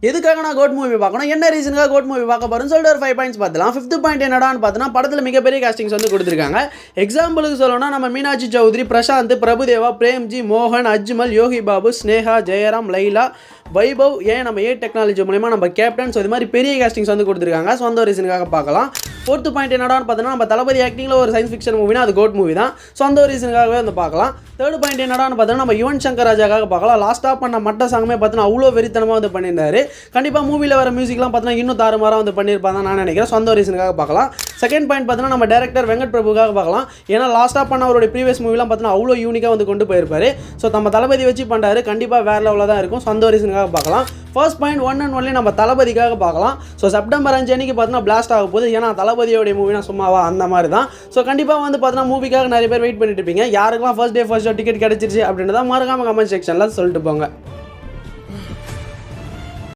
எதுக்காக நான் code movie பார்க்கணும், என்ன ரீசனுக்காக கோட் மூவி பார்க்க போகிறேன்னு சொல்லிட்டு ஒரு 5 பாயிண்ட்ஸ் பார்த்துலாம். 5th பாயிண்ட் என்னடான்னு பார்த்தோன்னா, படத்தில் மிகப்பெரிய காஸ்டிங்ஸ் வந்து கொடுத்துருக்காங்க. எக்ஸாம்பிளுக்கு சொல்லணும்னா நம்ம மீனாட்சி சௌத்ரி, பிரசாந்த், பிரபுதேவா, பிரேம்ஜி, மோகன், அஜ்மல், யோகி பாபு, ஸ்னேகா, ஜெயராம், லைலா, வைபவ், ஏன் நம்ம டெக்னாலஜி மூலமா நம்ம கேப்டன், ஸோ இது மாதிரி பெரிய காஸ்டிங்ஸ் வந்து கொடுத்துருக்காங்க. ஸோ அந்த ஒரு ரீசனுக்காக பார்க்கலாம். 4th பாயிண்ட் என்னடான்னு பார்த்தோன்னா, நம்ம தளபதி ஆக்டிங்கில் ஒரு சயின்ஸ் ஃபிக்ஷன் மூவினா அது கோட் மூவி தான். ஸோ அந்த ஒரு ரீசனுக்காகவே வந்து பார்க்கலாம். 3rd பாயிண்ட் என்னடான்னு பார்த்தோன்னா, நம்ம யுவன் சங்கர் ராஜாக்காக பார்க்கலாம். லாஸ்ட்டாக பண்ண மட்ட சாங்குமே பார்த்தோன்னா அவ்வளோ வெறித்தனமாக வந்து பண்ணியிருந்தாரு. கண்டிப்பாக மூவியில் வர மியூசிக்லாம் பார்த்தோன்னா இன்னும் தாறுமாறாக வந்து பண்ணியிருப்பாங்க நான் நினைக்கிறேன். ஸோ அந்த ஒரு ரீசனுக்காக பார்க்கலாம். 2nd பாயிண்ட் பார்த்தோன்னா, நம்ம டேரக்டர் வெங்கட் பிரபுக்காக பார்க்கலாம். ஏன்னா லாஸ்ட்டாக பண்ண அவருடைய ப்ரீவியஸ் மூவிலாம் பார்த்தோன்னா அவ்வளோ யூனிக்காக வந்து கொண்டு போயிருப்பாரு. ஸோ நம்ம தளபதி வச்சு பண்ணுறாரு, கண்டிப்பாக வேறு லெவலில் தான் இருக்கும். ஸோ அந்த ஒரு ரீசனுக்காக பார்க்கலாம். ஃபர்ஸ்ட் பாயிண்ட் 1 and 1 நம்ம தளபதிக்காக பார்க்கலாம். ஸோ செப்டம்பர் 5 அன்னைக்கு பார்த்தோன்னா பிளாஸ்ட் ஆக போகுது. ஏன்னா தளபதியோடைய மூவினா சும்மாவா அந்த மாதிரி தான். ஸோ கண்டிப்பாக வந்து பார்த்தோன்னா மூவிக்காக நிறைய பேர் வெயிட் பண்ணிட்டு இருப்பீங்க. யாருக்கெல்லாம் ஃபர்ஸ்ட் டே டிக்கெட் கிடச்சிருச்சு அப்படின்றத மறக்காம கமெண்ட் செக்ஷனில் சொல்லிட்டு போங்க.